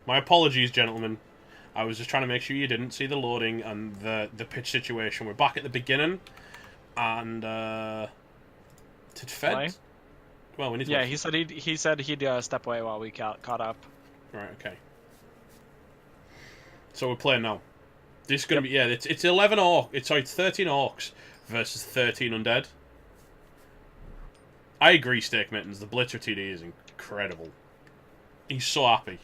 My apologies, gentlemen. I was just trying to make sure you didn't see the loading and the pitch situation. We're back at the beginning, and did Play? Fed? Well, we need to. Yeah, he said he'd step away while we caught up. Right. Okay. So we're playing now. This is gonna be It's 11 orc. It's 13 orcs versus 13 undead. I agree, Steak Mittens. The Blitzer TD is incredible. He's so happy.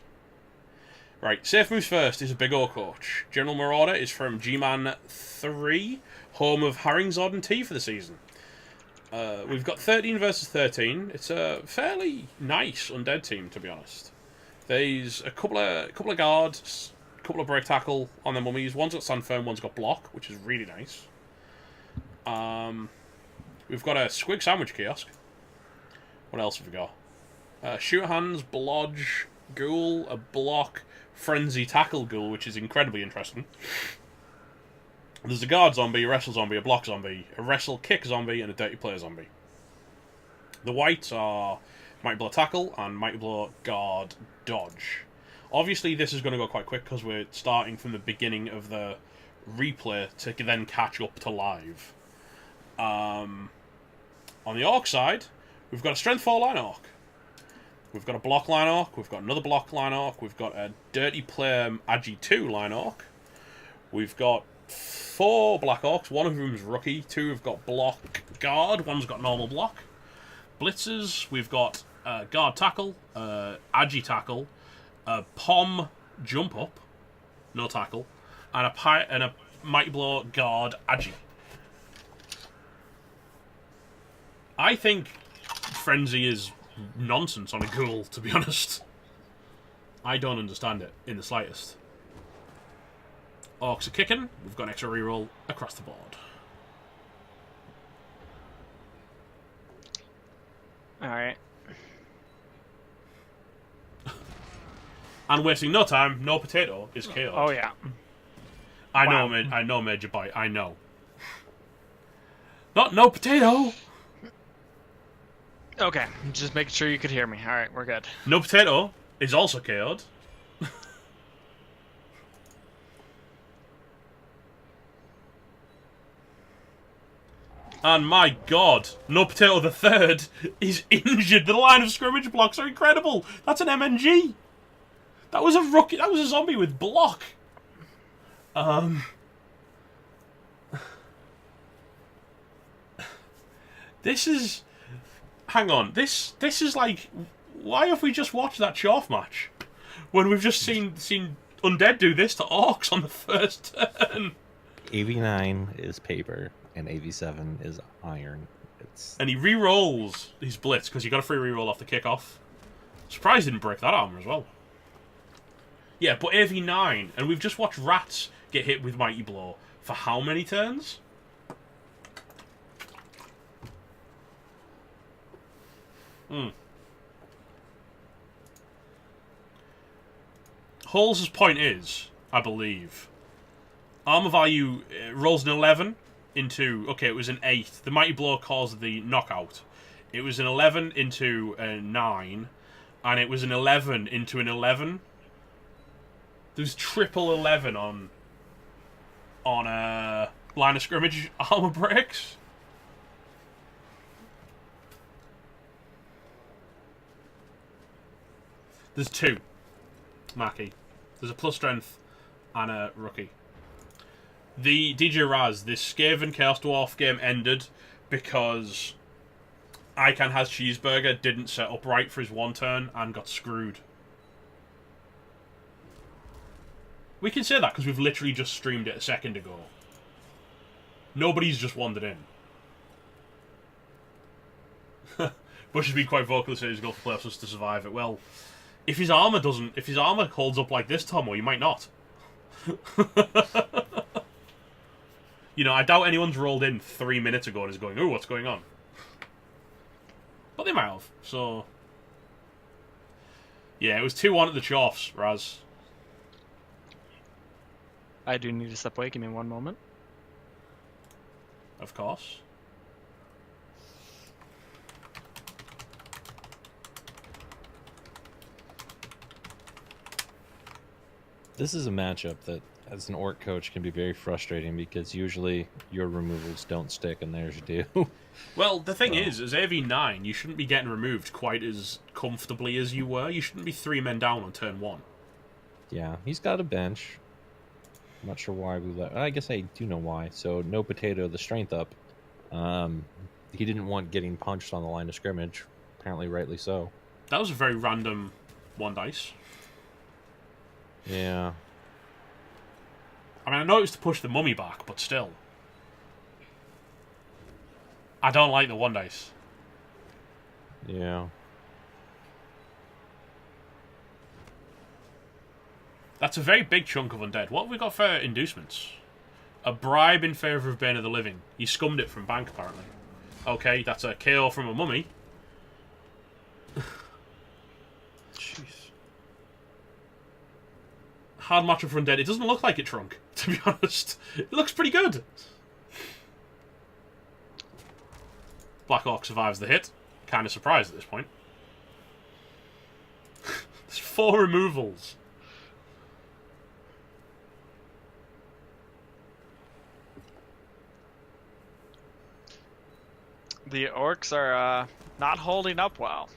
Right, Safe Moves First is a big orc coach. General Marauder is from G-Man 3, home of Haringzod and T for the season. We've got 13 versus 13. It's a fairly nice undead team, to be honest. There's a couple of guards, a couple of break tackle on their mummies. One's got stand firm, one's got block, which is really nice. We've got a squig sandwich kiosk. What else have we got? Shooter hands, blodge, ghoul, a block, frenzy tackle ghoul, which is incredibly interesting. There's a guard zombie, a wrestle zombie, a block zombie, a wrestle kick zombie, and a dirty player zombie. The whites are Mighty Blow tackle and Mighty Blow guard dodge. Obviously, this is going to go quite quick because we're starting from the beginning of the replay to then catch up to live. On the orc side, we've got a strength 4 line orc. We've got a block line orc. We've got another block line orc. We've got a dirty player Agi 2 line orc. We've got 4 black orcs. One of them's rookie. 2 have got block guard. One's got normal block. Blitzers. We've got guard tackle, Agi tackle, a pom jump up, no tackle, and a mighty blow guard Agi. I think Frenzy is nonsense on a ghoul, to be honest. I don't understand it in the slightest. Orcs are kicking. We've got an extra reroll across the board. Alright. And wasting no time, no potato is KO. Oh, yeah. I know, Major Bite. I know. Not no potato! Okay, just making sure you could hear me. Alright, we're good. No potato is also KO'd. And my god, No Potato the Third is injured. The line of scrimmage blocks are incredible. That's an MNG. That was a rookie. That was a zombie with block. This is. Hang on. This is like. Why have we just watched that Choff match when we've just seen Undead do this to Orcs on the first turn? AV9 is paper and AV7 is iron. And he re-rolls his blitz because he got a free re-roll off the kickoff. Surprised he didn't break that armor as well. Yeah, but AV9, and we've just watched Rats get hit with Mighty Blow for how many turns? Halls' point is, I believe, armor value rolls an 11 into... Okay, it was an 8. The Mighty Blow caused the knockout. It was an 11 into a 9, and it was an 11 into an 11. There's triple 11 on line of scrimmage armor breaks. There's 2, Mackie. There's a plus strength and a rookie. The DJ Raz, this Skaven Chaos Dwarf game ended because Icon Has Cheeseburger didn't set up right for his one turn and got screwed. We can say that because we've literally just streamed it a second ago. Nobody's just wandered in. Bush has been quite vocal to say he's going for playoffs to survive it. Well, if his armor holds up like this, Tomo, you might not. You know, I doubt anyone's rolled in 3 minutes ago and is going, "Ooh, what's going on?" But they might have. So, yeah, it was 2-1 at the Choffs, Raz. I do need to step away. Give me one moment. Of course. This is a matchup that, as an orc coach, can be very frustrating because usually your removals don't stick and theirs do. Well, the thing So- is, as AV9, you shouldn't be getting removed quite as comfortably as you were. You shouldn't be 3 men down on turn 1. Yeah, he's got a bench. I'm not sure why we let. I guess I do know why. So no potato, the strength up. He didn't want getting punched on the line of scrimmage. Apparently, rightly so. That was a very random 1 dice. Yeah. I mean, I know it was to push the mummy back, but still. I don't like the 1 dice. Yeah. That's a very big chunk of undead. What have we got for inducements? A bribe in favour of Bane of the Living. He scummed it from bank, apparently. Okay, that's a KO from a mummy. Jeez. Hard matchup for undead. It doesn't look like it shrunk, to be honest. It looks pretty good. Black Orc survives the hit. Kind of surprised at this point. There's 4 removals. The orcs are not holding up well.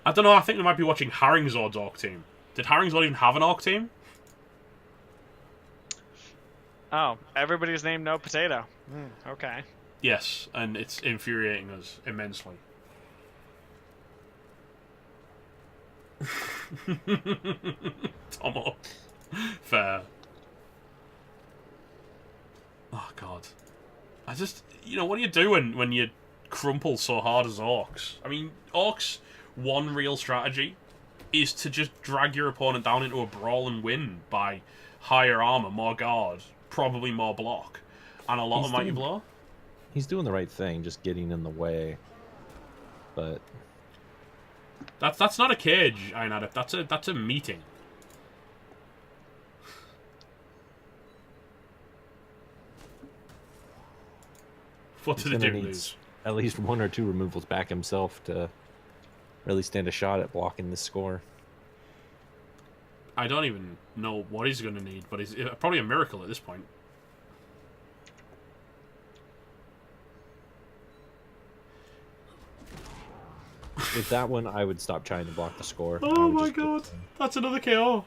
I don't know, I think we might be watching Haringzord's Orc team. Did Haringzord even have an Orc team? Oh, everybody's named No Potato. Okay. Yes, and it's infuriating us immensely. Tomo. Fair. Oh, God. I just... You know, what do you do when you crumple so hard as Orcs? I mean, Orcs' one real strategy is to just drag your opponent down into a brawl and win by higher armor, more guard, probably more block, and a lot of mighty blow. He's doing the right thing, just getting in the way. But That's not a cage, Iron Adept. That's a meeting. What he's did the gonna dude need lose? at least 1 or 2 removals back himself to really stand a shot at blocking this score. I don't even know what he's going to need, but it's probably a miracle at this point. With that one, I would stop trying to block the score. I Oh would my just get- god, that's another KO.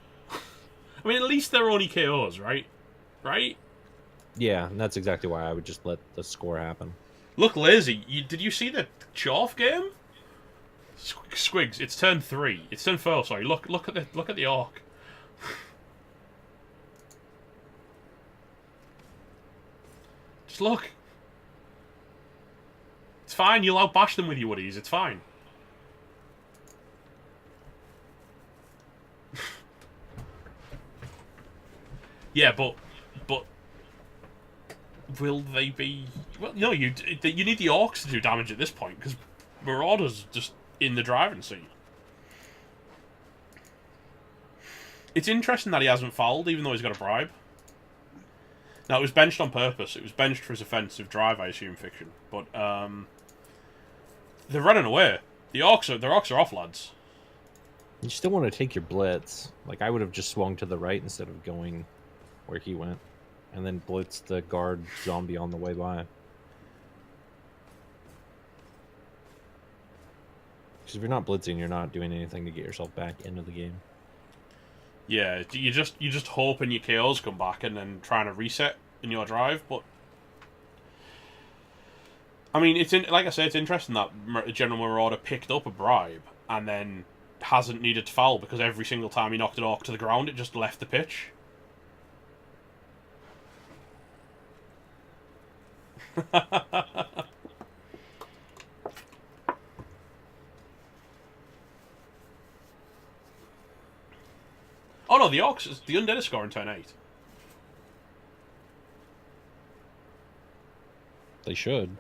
I mean, at least they're only KOs, right? Right? Yeah, and that's exactly why I would just let the score happen. Look, lazy. Did you see the Chaff game? Squigs, it's turn 3. It's turn 4. Sorry. Look at the Orc. Just look. It's fine. You'll outbash them with your woodies. It's fine. Yeah, but will they be? Well, no. You need the Orcs to do damage at this point because Marauder's just in the driving seat. It's interesting that he hasn't fouled, even though he's got a bribe. Now, it was benched on purpose. It was benched for his offensive drive, I assume, fiction. But they're running away. The Orcs are off, lads. You still want to take your blitz. Like, I would have just swung to the right instead of going where he went. And then blitz the guard zombie on the way by. Because if you're not blitzing, you're not doing anything to get yourself back into the game. Yeah, you just hoping your KOs come back and then trying to reset in your drive. But I mean, like I said, it's interesting that General Marauder picked up a bribe and then hasn't needed to foul because every single time he knocked an Orc to the ground, it just left the pitch. Oh no, the Undead is scoring turn 8. They should.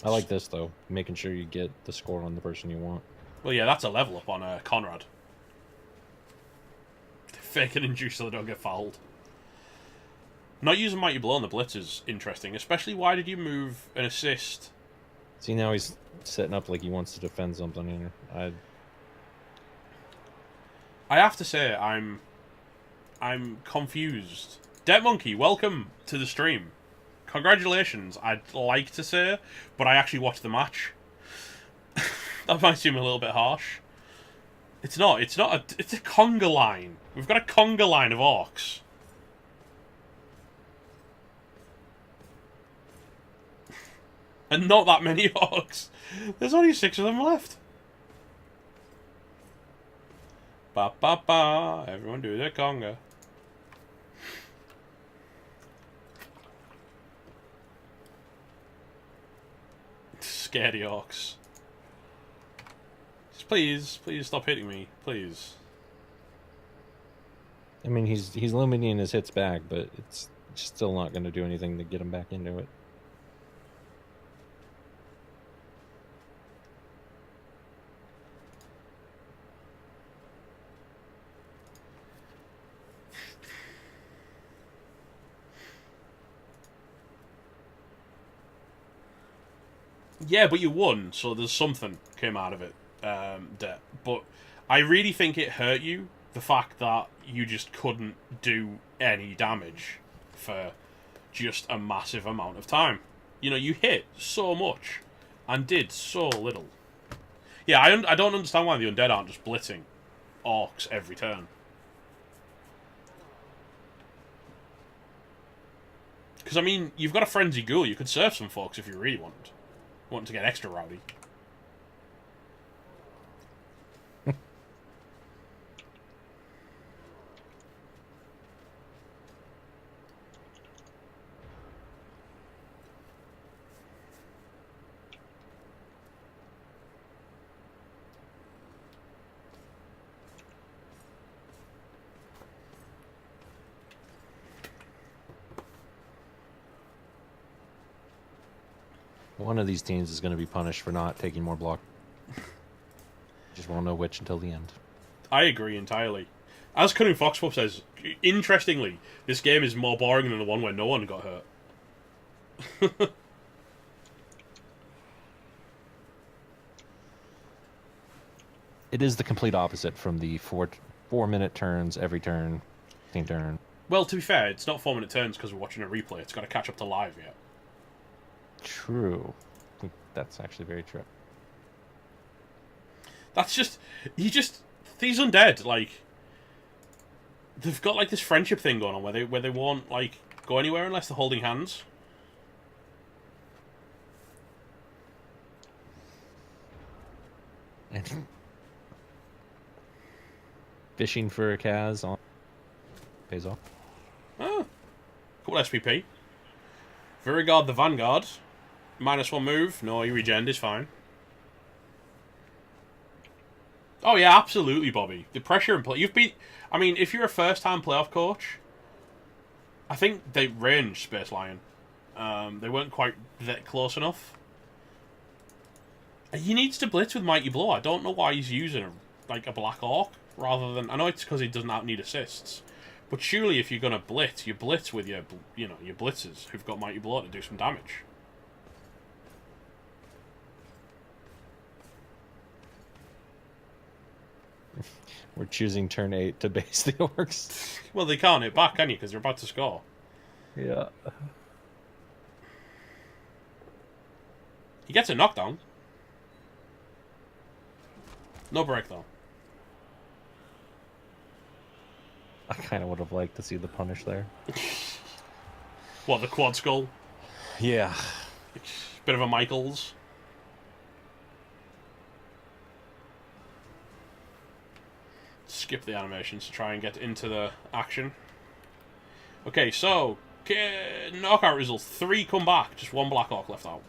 I like this, though. Making sure you get the score on the person you want. Well, yeah, that's a level up on Conrad. Fake and induce so they don't get fouled. Not using Mighty Blow on the Blitz is interesting, especially why did you move an assist? See, now he's setting up like he wants to defend something here. I have to say, I'm confused. Dead Monkey, welcome to the stream. Congratulations, I'd like to say, but I actually watched the match. That might seem a little bit harsh. It's not. It's a conga line. We've got a conga line of orcs. And not that many orcs. There's only 6 of them left. Ba ba ba. Everyone do their conga. Scaredy orcs. Just please stop hitting me, please. I mean, he's limiting his hits back, but it's still not going to do anything to get him back into it. Yeah, but you won, so there's something came out of it. But I really think it hurt you, the fact that you just couldn't do any damage for just a massive amount of time. You know, you hit so much and did so little. Yeah, I don't understand why the undead aren't just blitzing orcs every turn. Because, I mean, you've got a frenzy ghoul. You could serve some folks if you really wanted to get extra rowdy. One of these teams is going to be punished for not taking more block. Just won't know which until the end. I agree entirely. As Cunning Foxpup says, interestingly, this game is more boring than the one where no one got hurt. It is the complete opposite from the 4-minute turns every turn, same turn. Well, to be fair, it's not 4-minute turns because we're watching a replay. It's got to catch up to live yet. True. I think that's actually very true. That's just... These undead, like... They've got, like, this friendship thing going on where they won't, like, go anywhere unless they're holding hands. Fishing for a Kaz on pays off. Ah. Cool SPP. Virigard the Vanguard. -1 move. No, he regened is fine. Oh yeah, absolutely, Bobby. The pressure and play. You've been... I mean, if you're a first-time playoff coach, I think they ranged Space Lion. They weren't quite that close enough. He needs to blitz with Mighty Blow. I don't know why he's using a Black Orc rather than... I know it's because he doesn't need assists. But surely if you're going to blitz, you blitz with your blitzers who've got Mighty Blow to do some damage. We're choosing turn 8 to base the orcs. Well, they can't hit back, can you? Because they're about to score. Yeah. He gets a knockdown. No break, though. I kind of would have liked to see the punish there. What, the quad skull? Yeah. Bit of a Michaels. Skip the animations to try and get into the action. Okay, so knockout results. 3 come back. Just 1 Black Orc left out.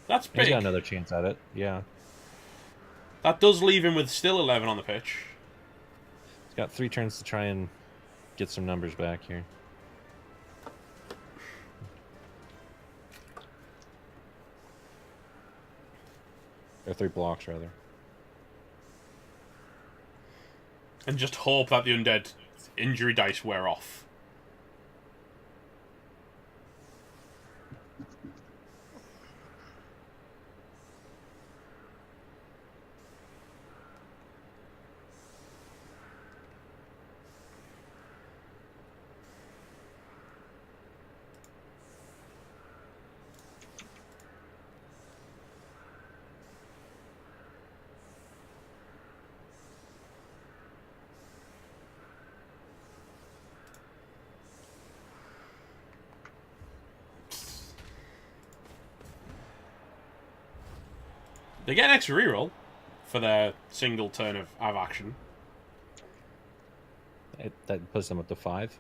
That's big. He's got another chance at it. Yeah. That does leave him with still 11 on the pitch. He's got 3 turns to try and get some numbers back here. Or 3 blocks, rather. And just hope that the undead injury dice wear off. They get an extra reroll for their single turn of action. That puts them up to 5.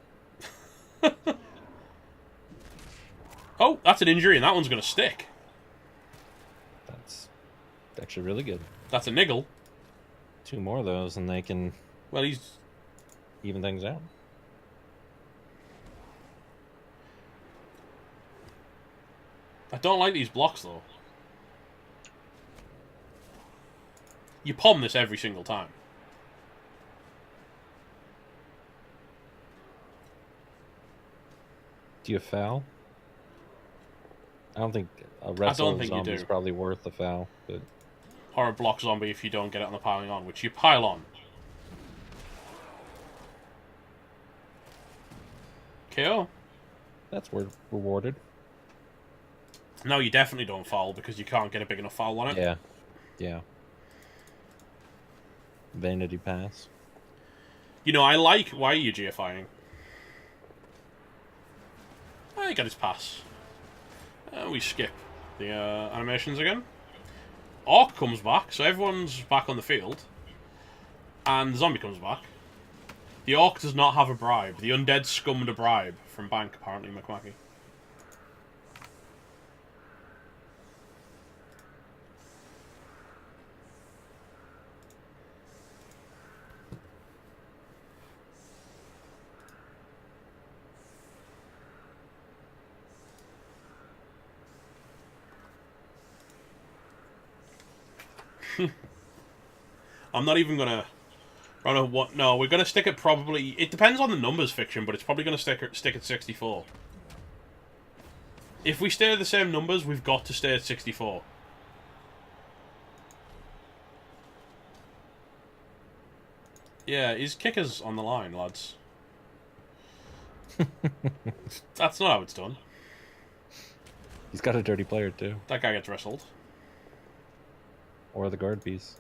Oh, that's an injury, and that one's going to stick. That's actually really good. That's a niggle. 2 more of those, and they can Well, he's... even things out. I don't like these blocks, though. You palm this every single time. Do you foul? I don't think a wrestle zombie is probably worth the foul, but or a block zombie if you don't get it on the piling on, which you pile on. KO. That's rewarded. No, you definitely don't foul because you can't get a big enough foul on it. Yeah. Yeah. Vanity pass. You know, I like... Why are you GFIing? I got his pass. We skip the animations again. Orc comes back, so everyone's back on the field. And the zombie comes back. The Orc does not have a bribe. The undead scummed a bribe from Bank, apparently, McMackey. I'm not even gonna... I don't know what... No, we're gonna stick it probably... It depends on the numbers, Fiction, but it's probably gonna stick at 64. If we stay at the same numbers, we've got to stay at 64. Yeah, his kicker's on the line, lads. That's not how it's done. He's got a dirty player, too. That guy gets wrestled. Or the guard piece.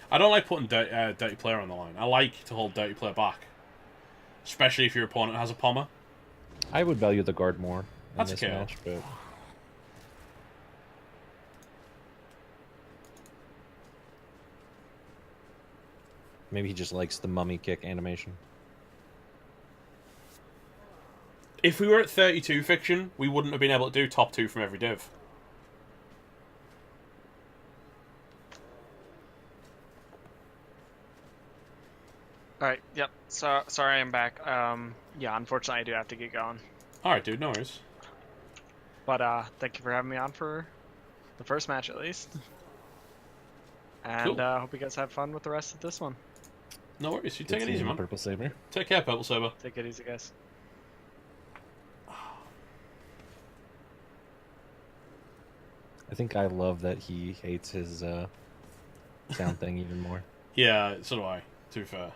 I don't like putting dirty player on the line. I like to hold dirty player back. Especially if your opponent has a pommer. I would value the guard more in this okay. match, but... Maybe he just likes the mummy kick animation. If we were at 32 Fiction, we wouldn't have been able to do top 2 from every div. Alright, yep. So, sorry I'm back. Yeah, unfortunately I do have to get going. Alright, dude, no worries. But, thank you for having me on for the first match, at least. And, Cool. Hope you guys have fun with the rest of this one. No worries, you take it easy, man. Purple Saber. Take care, Purple Saber. Take it easy, guys. I think I love that he hates his sound thing even more. Yeah, so do I, to be fair.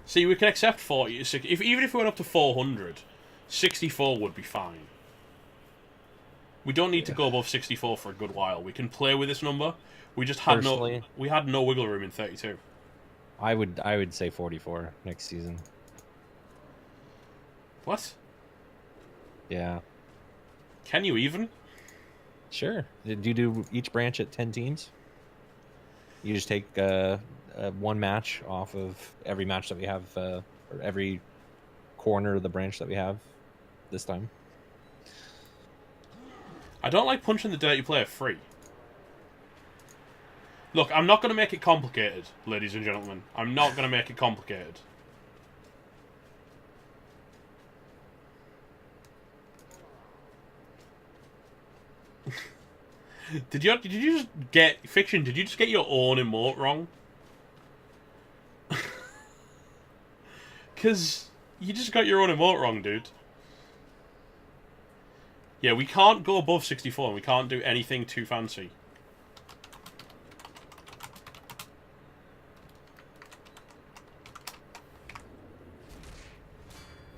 See, we can accept 40. Even if we went up to 400, 64 would be fine. We don't need to go above 64 for a good while. We can play with this number. We just had no wiggle room in 32. I would say 44 next season. What? Yeah. Can you even? Sure. Did you do each branch at 10 teams? You just take one match off of every match that we have, or every corner of the branch that we have this time. I don't like punching the dirty player free. Look, I'm not going to make it complicated, ladies and gentlemen. I'm not going to make it complicated. Did you just get... Fiction, did you just get your own emote wrong? Because you just got your own emote wrong, dude. Yeah, we can't go above 64 and we can't do anything too fancy.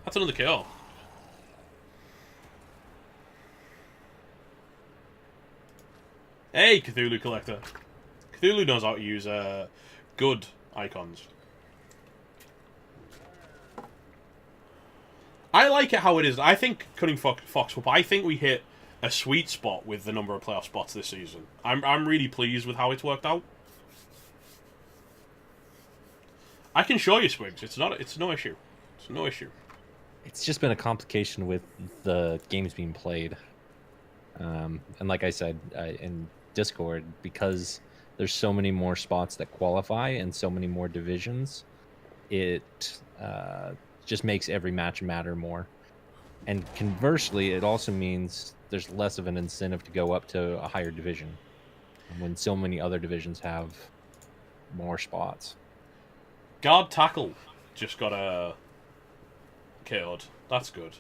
That's another kill. Hey, Cthulhu Collector. Cthulhu knows how to use good icons. I like it how it is. I think cutting Fox up. I think we hit a sweet spot with the number of playoff spots this season. I'm really pleased with how it's worked out. I can show you, Swigs. It's no issue. It's no issue. It's just been a complication with the games being played. And like I said in Discord, because there's so many more spots that qualify and so many more divisions, it just makes every match matter more. And conversely, it also means there's less of an incentive to go up to a higher division when so many other divisions have more spots. Guard tackle just got KO'd. That's good.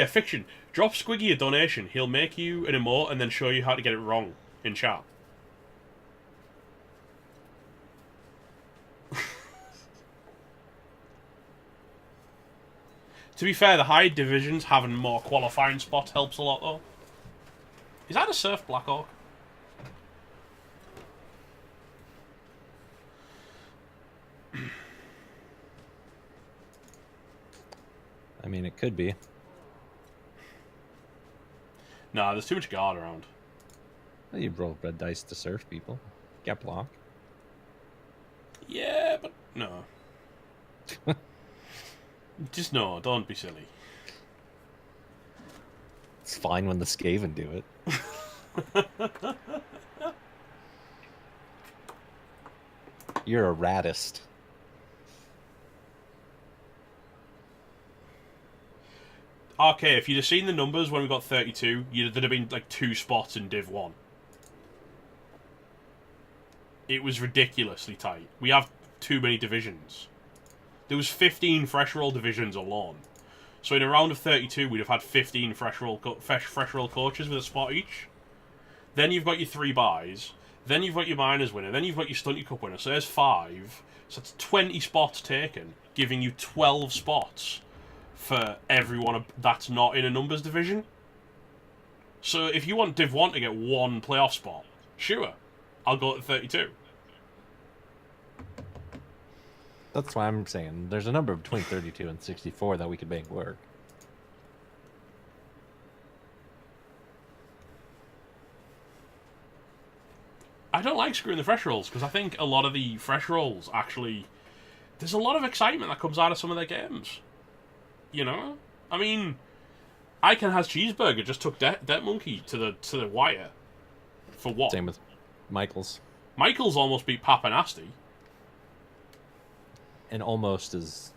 Fiction. Drop Squiggy a donation. He'll make you an emote and then show you how to get it wrong in chat. To be fair, the high divisions having more qualifying spots helps a lot, though. Is that a Surf Blackhawk? I mean, it could be. Nah, there's too much guard around. Well, you roll red dice to surf people. Get block. Yeah, but no. Just no, don't be silly. It's fine when the Skaven do it. You're a radist. Okay, if you'd have seen the numbers when we got 32, there'd have been like 2 spots in Div 1. It was ridiculously tight. We have too many divisions. There was 15 fresh roll divisions alone. So in a round of 32, we'd have had 15 fresh roll coaches with a spot each. Then you've got your 3 buys. Then you've got your minors winner. Then you've got your Stunty Cup winner. So there's 5. So that's 20 spots taken, giving you 12 spots for everyone that's not in a numbers division. So if you want Div 1 to get 1 playoff spot, sure, I'll go to 32. That's why I'm saying there's a number between 32 and 64 that we could make work. I don't like screwing the fresh rolls, because I think a lot of the fresh rolls actually... There's a lot of excitement that comes out of some of their games. You know? I mean, Icon Has Cheeseburger just took Debt Monkey to the wire. For what? Same with Michaels. Michaels almost beat Papa Nasty. And almost is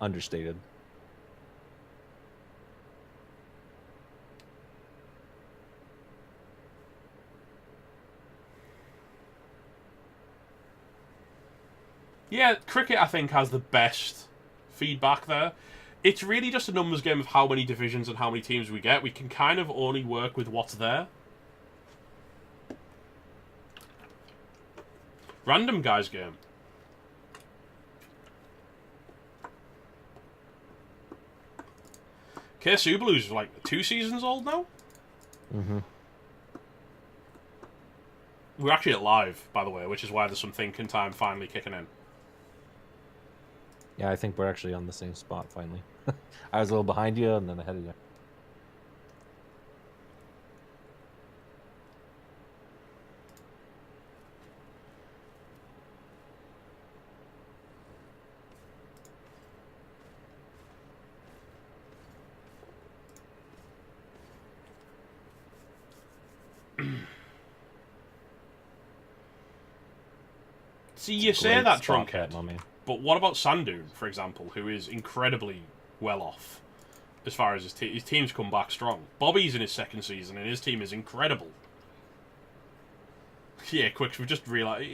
understated. Yeah, cricket, I think, has the best feedback there. It's really just a numbers game of how many divisions and how many teams we get. We can kind of only work with what's there. Random guys game. Subaru's like 2 seasons old now? Mm-hmm. We're actually at live, by the way, which is why there's some thinking time finally kicking in. Yeah, I think we're actually on the same spot finally. I was a little behind you and then ahead of you. See, you say that, Trunkhead, my man. but what about Sandoon, for example, who is incredibly well off as far as his team's come back strong. Bobby's in his 2nd season, and his team is incredible. Yeah, Quicks, we've just realised...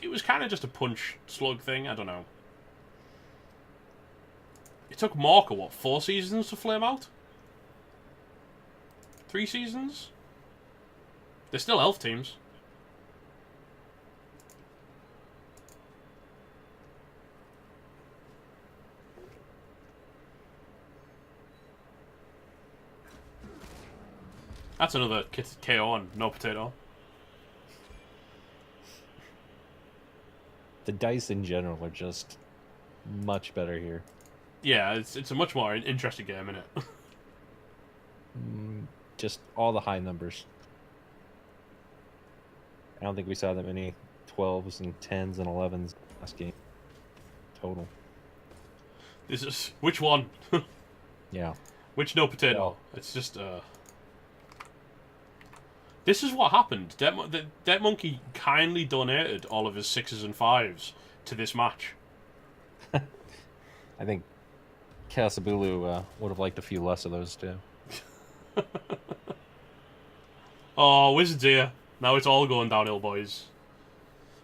It was kind of just a punch slug thing, I don't know. It took Morka, what, 4 seasons to flame out? 3 seasons? They're still elf teams. That's another KO on no potato. The dice in general are just much better here. Yeah, it's a much more interesting game, isn't it? just all the high numbers. I don't think we saw that many 12s and 10s and 11s last game total. This is which one? Yeah. Which no potato? Well, it's just This is what happened. Dead Monkey kindly donated all of his 6s and 5s to this match. I think Casabulu would have liked a few less of those too. Oh, Wizard's here. Now it's all going downhill, boys.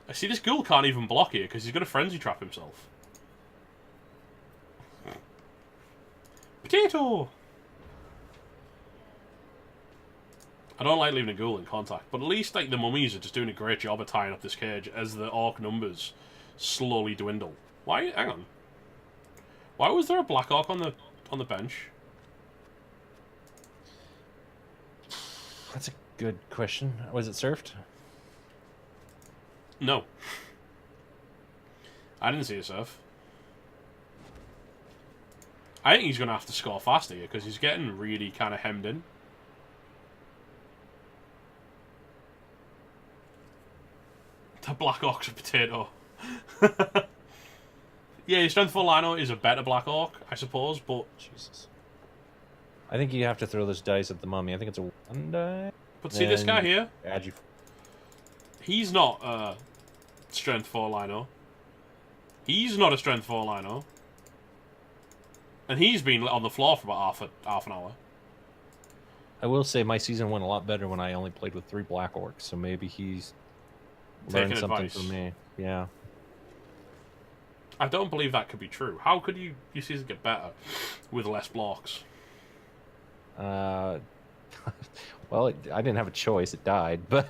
I see this ghoul can't even block here because he's going to frenzy trap himself. Potato! I don't like leaving a ghoul in contact, but at least like the mummies are just doing a great job of tying up this cage as the orc numbers slowly dwindle. Why? Hang on. Why was there a black orc on the bench? That's a good question. Was it surfed? No. I didn't see a surf. I think he's going to have to score fast here because he's getting really kind of hemmed in. The Black Orc's a potato. Yeah, his Strength 4 Lino is a better Black Orc, I suppose, but... Jesus. I think you have to throw those dice at the mummy. I think it's a 1 die. But see this guy here? Agi. He's not Strength 4 Lino. He's not a Strength 4 Lino. And he's been on the floor for about half an hour. I will say my season went a lot better when I only played with 3 Black Orcs, so maybe he's learned Taking something advice. from me. Yeah. I don't believe that could be true. How could your season get better with less blocks? Well, I didn't have a choice. It died, but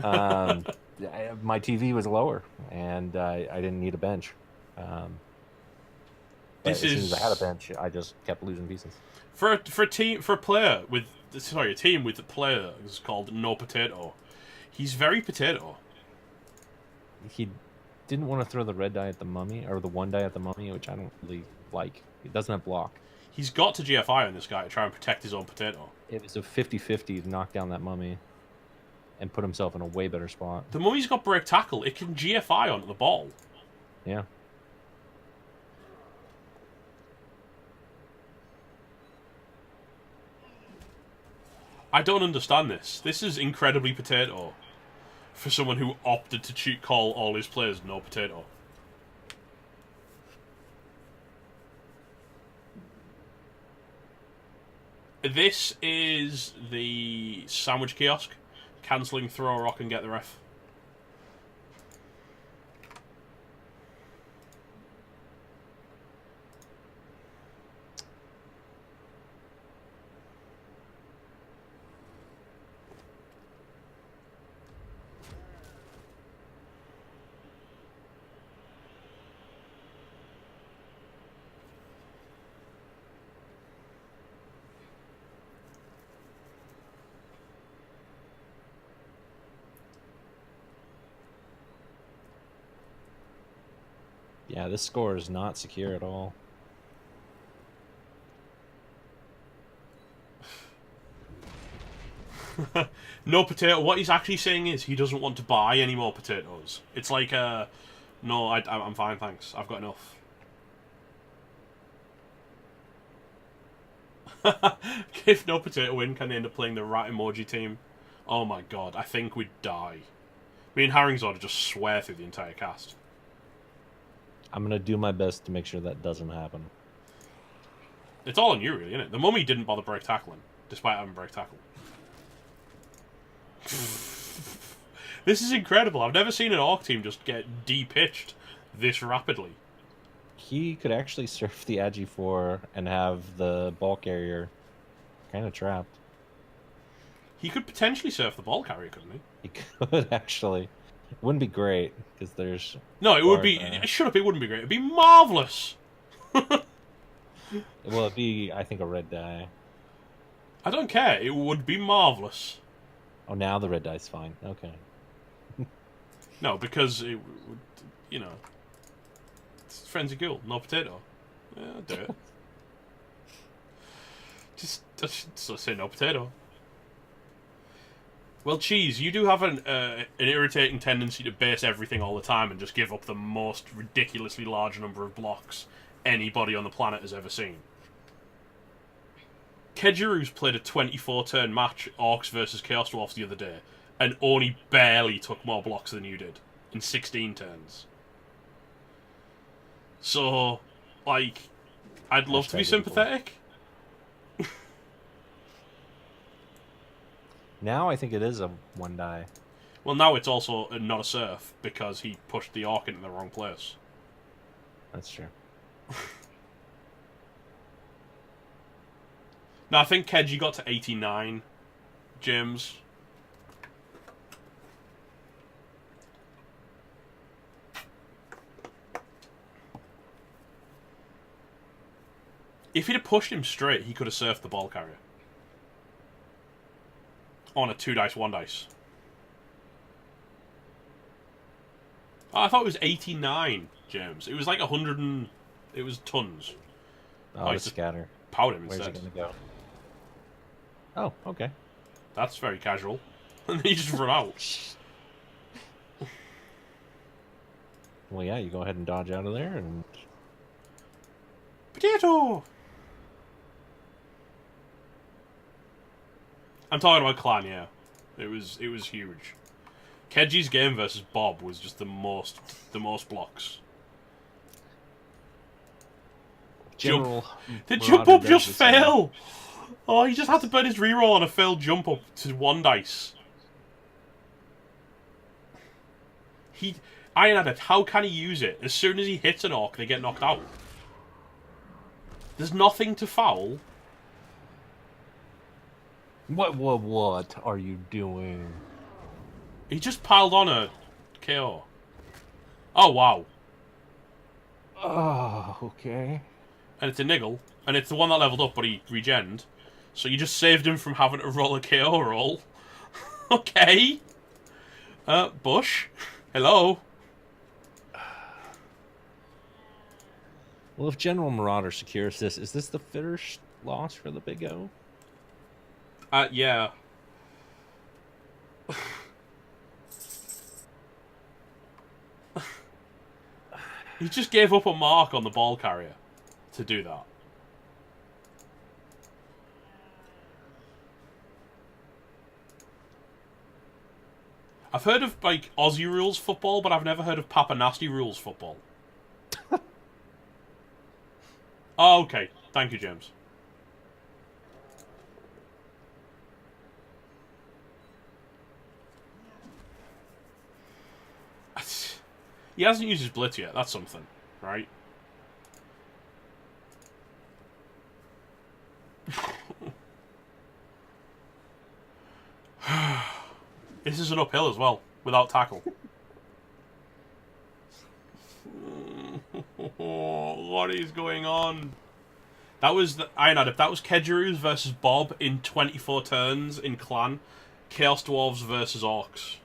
my TV was lower, and I didn't need a bench. As soon as I had a bench, I just kept losing pieces. For a team with the player is called No Potato. He's very potato. He didn't want to throw the red die at the mummy, or the 1 die at the mummy, which I don't really like. It doesn't have block. He's got to GFI on this guy to try and protect his own potato. It was a 50-50 to knock down that mummy and put himself in a way better spot. The mummy's got break tackle. It can GFI onto the ball. Yeah. I don't understand this. This is incredibly potato for someone who opted to cheat call all his players no potato. This is the sandwich kiosk. Cancelling, throw a rock and get the ref. Yeah, this score is not secure at all. No potato. What he's actually saying is he doesn't want to buy any more potatoes. It's like, no, I'm fine, thanks. I've got enough. If No Potato win, can they end up playing the rat emoji team? Oh my god, I think we'd die. Me and Harringzord would just swear through the entire cast. I'm going to do my best to make sure that doesn't happen. It's all on you, really, isn't it? The mummy didn't bother break tackling, despite having break tackle. This is incredible. I've never seen an Orc team just get de-pitched this rapidly. He could actually surf the Agi 4 and have the ball carrier kind of trapped. He could potentially surf the ball carrier, couldn't he? He could actually. It wouldn't be great because there's. No, it would be. Shut up! It wouldn't be great. It'd be marvelous. Well, it'd be, I think, a red die. I don't care. It would be marvelous. Oh, now the red die's fine. Okay. No, because it would, you know, it's Frenzy Ghoul, no potato. Yeah, I'll do it. just say no potato. Well, Cheese, you do have an irritating tendency to base everything all the time and just give up the most ridiculously large number of blocks anybody on the planet has ever seen. Kejiru's played a 24-turn match, Orcs versus Chaos Dwarfs, the other day, and only barely took more blocks than you did in 16 turns. So, like, I'd love to be sympathetic. Now I think it is a 1 die. Well, now it's also not a surf because he pushed the Orc into the wrong place. That's true. No, I think Keji got to 89, James. If he'd have pushed him straight, he could have surfed the ball carrier. On a 2 dice, 1 dice. Oh, I thought it was 89, James. It was like 100 and... It was tons. Oh, the scatter. Powered him Where's instead. it going to go? Oh, okay. That's very casual. And then he just run out. Well, yeah, you go ahead and dodge out of there and... Potato! I'm talking about Clan, yeah. It was huge. Keji's game versus Bob was just the most blocks. General The jump up just fail! Oh, he just had to burn his reroll on a failed jump up to 1 dice. Iron Addict, how can he use it? As soon as he hits an Orc, they get knocked out. There's nothing to foul. What are you doing? He just piled on a KO. Oh, wow. Oh, okay. And it's a niggle. And it's the one that leveled up, but he regened. So you just saved him from having to roll a KO roll. Okay. Bush. Hello. Well, if General Marauder secures this, is this the first loss for the Big O? Yeah. He just gave up a mark on the ball carrier to do that. I've heard of, like, Aussie rules football, but I've never heard of Papa Nasty rules football. Oh, okay. Thank you, James. He hasn't used his blitz yet. That's something, right? This is an uphill as well, without tackle. What is going on? That was the Iron Addict. That was Kejiru's versus Bob in 24 turns in Clan. Chaos Dwarves versus Orcs.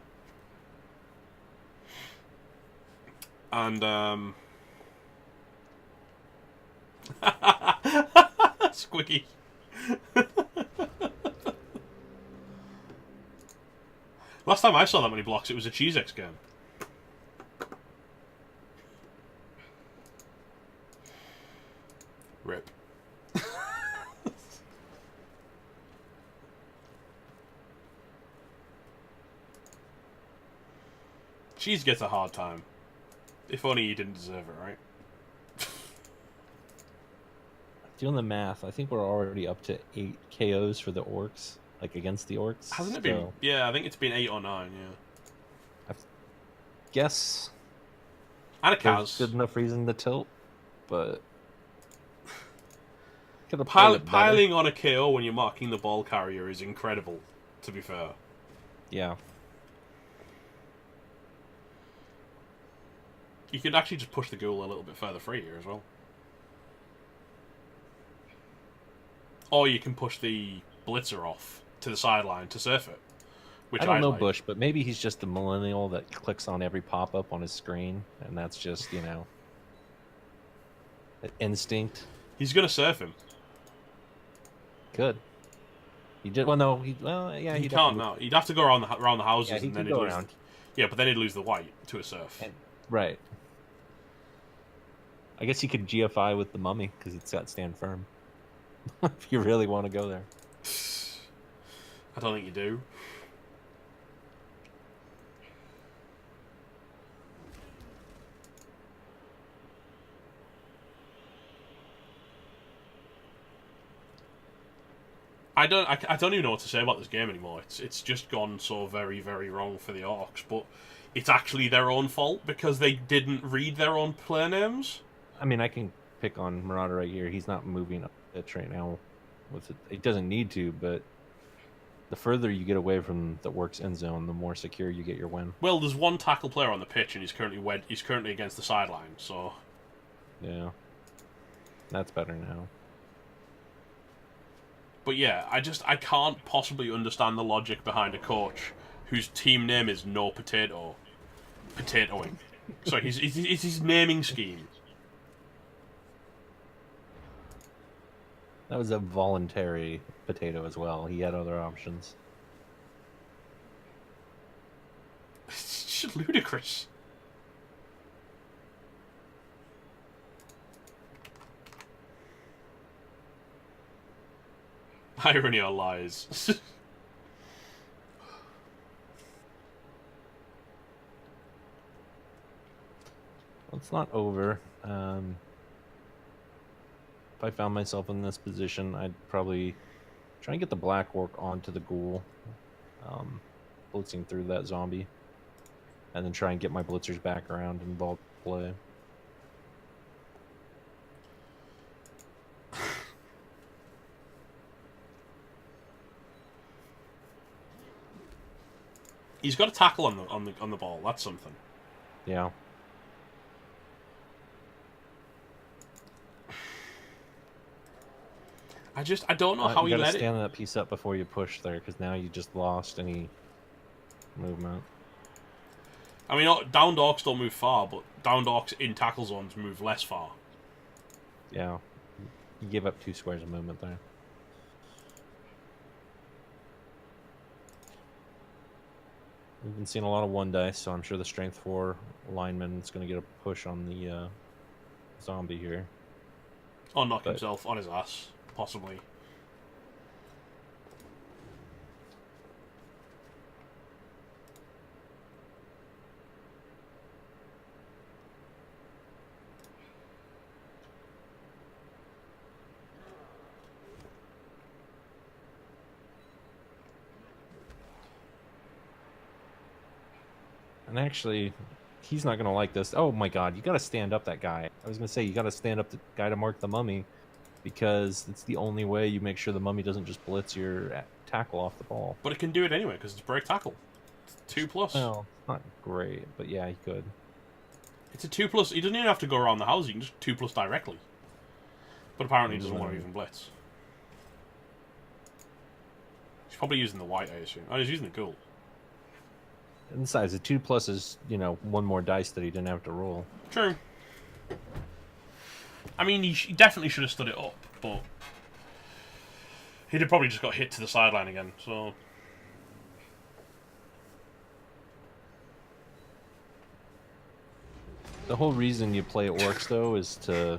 And, Squiggy. Last time I saw that many blocks, it was a Cheesex game. Rip. Cheese gets a hard time. If only he didn't deserve it, right? Doing the math, I think we're already up to 8 KOs for the Orcs, like against the Orcs. Hasn't it been? Yeah, I think it's been 8 or 9, yeah. I guess... And a Kaz. Good enough reason to tilt, but... Piling on a KO when you're marking the ball carrier is incredible, to be fair. Yeah. You could actually just push the ghoul a little bit further free here as well. Or you can push the blitzer off to the sideline to surf it. Which I don't know like. Bush, but maybe he's just the millennial that clicks on every pop-up on his screen, and that's just, you know, an instinct. He's going to surf him. Good. He did well. No, yeah, he can't now. He'd have to go around the houses, Yeah, he and then could he'd go lose. around. Yeah, but then he'd lose the white to a surf. Right. I guess you could GFI with the mummy because it's got stand firm. If you really want to go there. I don't think you do. I don't even know what to say about this game anymore. It's just gone so very, very wrong for the Orcs, but it's actually their own fault because they didn't read their own player names. I mean, I can pick on Marauder right here. He's not moving up the pitch right now. With it, he doesn't need to, but the further you get away from the Orcs end zone, the more secure you get your win. Well, there's one tackle player on the pitch, and he's currently against the sideline. So yeah, that's better now. But yeah, I can't possibly understand the logic behind a coach whose team name is No Potato, potatoing. So it's his naming scheme. That was a voluntary potato as well. He had other options. It's just ludicrous. Irony or lies. Well, it's not over. If I found myself in this position, I'd probably try and get the Black Orc onto the Ghoul, blitzing through that zombie, and then try and get my blitzers back around and involved play. He's got a tackle on the ball. That's something. Yeah. I don't know how he let it. You gotta stand that piece up before you push there, because now you just lost any movement. I mean, downed Orcs don't move far, but downed Orcs in tackle zones move less far. Yeah. You give up 2 squares of movement there. We've been seeing a lot of 1 dice, so I'm sure the strength 4 lineman is going to get a push on the zombie here. Or knock himself on his ass, possibly. And actually, he's not going to like this. Oh my god, you got to stand up that guy. I was going to say, you got to stand up the guy to mark the mummy, because it's the only way you make sure the mummy doesn't just blitz your tackle off the ball. But it can do it anyway, because it's break tackle. It's 2+. Well, not great, but yeah, he could. It's a 2+. He doesn't even have to go around the house. He can just 2+ directly. But apparently he doesn't want to even blitz. He's probably using the white, I assume. Oh, he's using the ghoul. And besides, the 2+ is, 1 more dice that he didn't have to roll. True. I mean, he definitely should have stood it up, but he'd have probably just got hit to the sideline again, so... The whole reason you play Orcs, though, is to...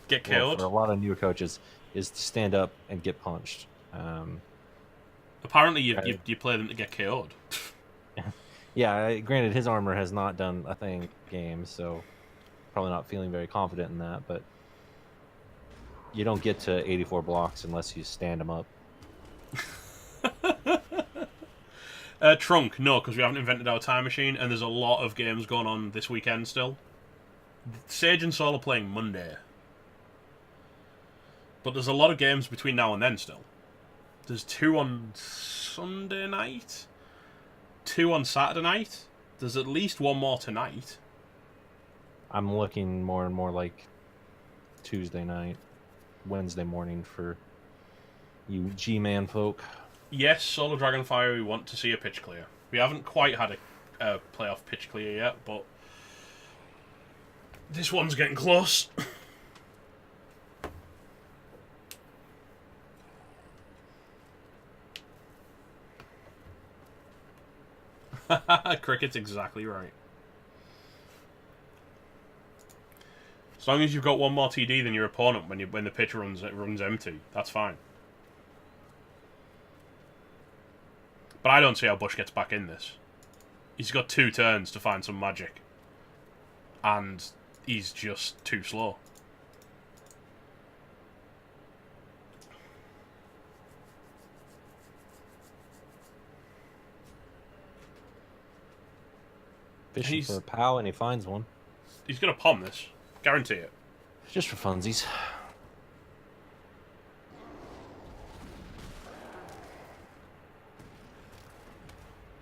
Get KO'd? For a lot of newer coaches, is to stand up and get punched. Apparently you play them to get KO'd. Yeah, granted, his armor has not done a thing game, so probably not feeling very confident in that, but you don't get to 84 blocks unless you stand him up. Trunk, no, because we haven't invented our time machine, and there's a lot of games going on this weekend still. Sage and Saul are playing Monday. But there's a lot of games between now and then still. There's 2 on Sunday night, 2 on Saturday night. There's at least 1 more tonight. I'm looking more and more like Tuesday night, Wednesday morning for you G-Man folk. Yes, Solo Dragonfire, we want to see a pitch clear. We haven't quite had a playoff pitch clear yet, but this one's getting close. Cricket's exactly right. As long as you've got one more TD than your opponent when the pitch runs empty, that's fine. But I don't see how Bush gets back in this. He's got 2 turns to find some magic. And he's just too slow. Fishing for a POW and he finds one. He's going to palm this. Guarantee it. Just for funsies.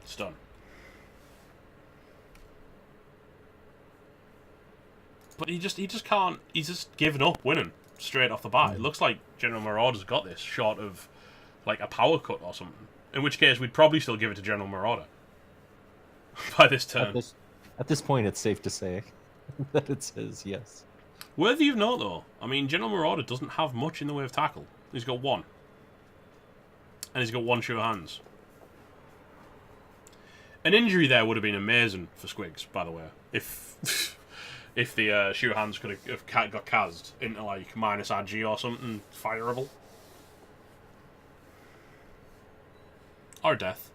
It's done. But he just can't. He's just given up winning straight off the bat. It looks like General Marauder's got this short of like a power cut or something. In which case, we'd probably still give it to General Marauder by this turn. At this point, it's safe to say that it says yes. Worthy of note, though. I mean, General Marauder doesn't have much in the way of tackle. He's got 1. And he's got 1 sure hands. An injury there would have been amazing for Squigs, by the way. If if the sure hands could have got cast into, like, minus agi or something fireable. Or death.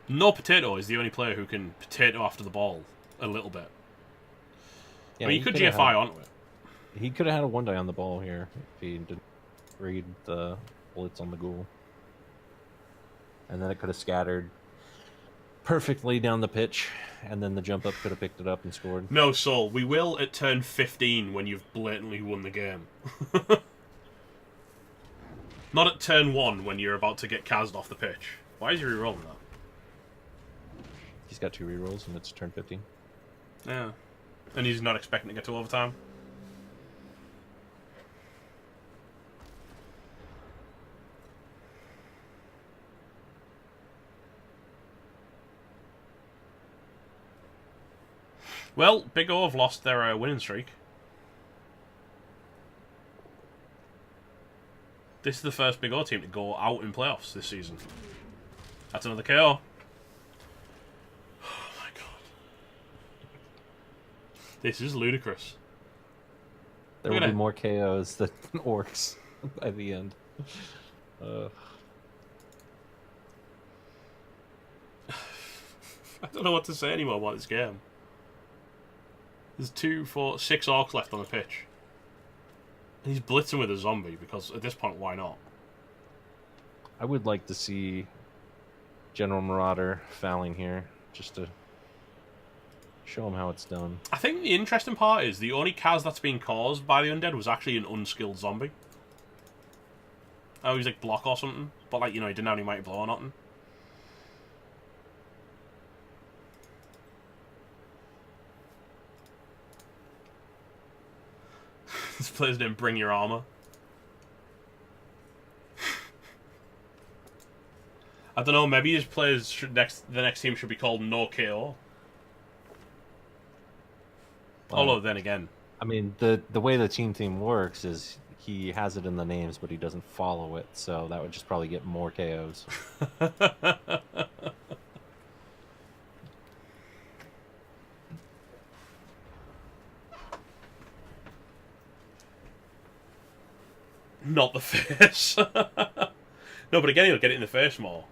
No Potato is the only player who can potato after the ball a little bit. Yeah, I mean, he could GFI onto it. He could have had a 1-die on the ball here if he didn't read the bullets on the ghoul. And then it could have scattered perfectly down the pitch, and then the jump up could have picked it up and scored. No, Soul. We will at turn 15 when you've blatantly won the game. Not at turn 1 when you're about to get Kazed off the pitch. Why is he re-rolling that? He's got 2 rerolls, and it's turn 15. Yeah. And he's not expecting to get to overtime. Well, Big O have lost their winning streak. This is the first Big O team to go out in playoffs this season. That's another KO. Oh my god. This is ludicrous. There will be more KOs than orcs by the end. I don't know what to say anymore about this game. There's 2, 4, 6 orcs left on the pitch. And he's blitzing with a zombie, because at this point, why not? I would like to see General Marauder fouling here, just to show him how it's done. I think the interesting part is the only Kaz that's been caused by the undead was actually an unskilled zombie. Oh, he's like block or something, but like, you know, he didn't have any mighty blow or nothing. This player's named Bring Your Armor. I don't know, maybe his players should the next team should be called No KO. Well, although then again, I mean, the way the team theme works is he has it in the names, but he doesn't follow it, so that would just probably get more KOs. Not the face. No, but again, he'll get it in the face more.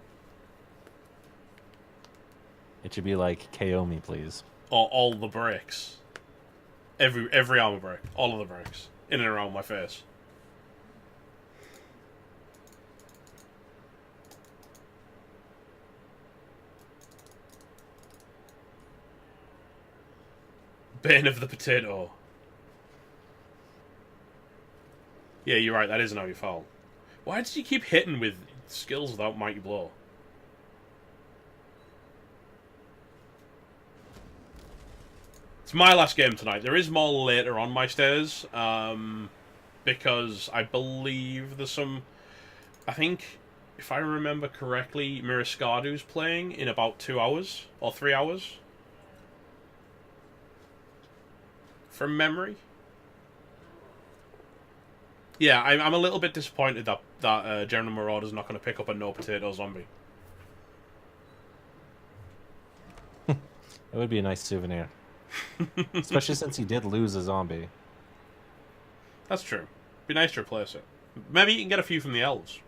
It should be like, KO me, please. Or all the breaks. Every armor break. All of the breaks. In and around my face. Bane of the Potato. Yeah, you're right, that isn't how you foul. Why does he keep hitting with skills without Mighty Blow? It's my last game tonight. There is more later on my stairs, because I believe there's some... I think, if I remember correctly, Miraskadu's playing in about 2 hours, or 3 hours. From memory. Yeah, I'm a little bit disappointed that General Marauder's not going to pick up a no potato zombie. It would be a nice souvenir. Especially since he did lose a zombie. That's true. Be nice to replace it. Maybe you can get a few from the elves.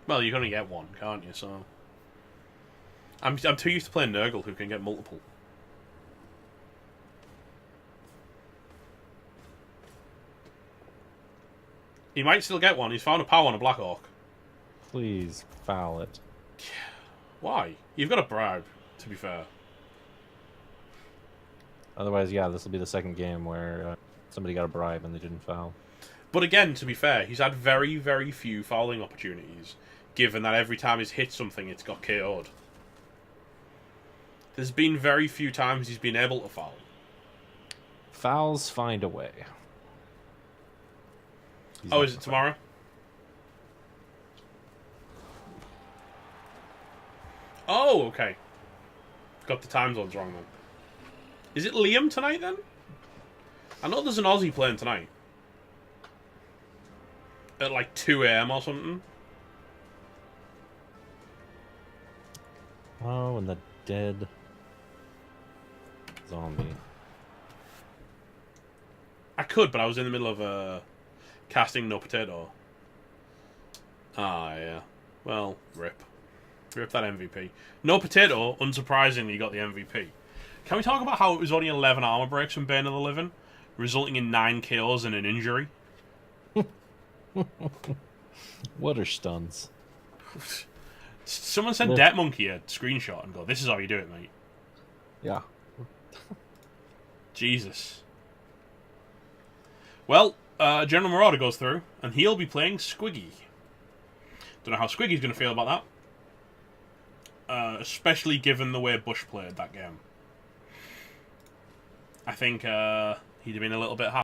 Well, you can only get one, can't you? So I'm too used to playing Nurgle, who can get multiple. He might still get one. He's found a power on a Black Orc. Please foul it. Why? You've got a bribe, to be fair. Otherwise, yeah, this will be the second game where somebody got a bribe and they didn't foul. But again, to be fair, he's had very, very few fouling opportunities, given that every time he's hit something, it's got KO'd. There's been very few times he's been able to foul. Fouls find a way. Oh, is it tomorrow? Oh, okay. Got the time zones wrong then. Is it Liam tonight then? I know there's an Aussie playing tonight. At like 2 AM or something. Oh, and the dead zombie. I could, but I was in the middle of casting No Potato. Ah, yeah. Well, rip. Rip that MVP. No Potato, unsurprisingly, got the MVP. Can we talk about how it was only 11 armor breaks from Bane of the Living, resulting in 9 kills and an injury? What are stuns? Someone sent Debt Monkey a screenshot and go, "This is how you do it, mate." Yeah. Jesus. Well, General Marauder goes through, and he'll be playing Squiggy. Don't know how Squiggy's going to feel about that. Especially given the way Bush played that game. I think he'd have been a little bit happy.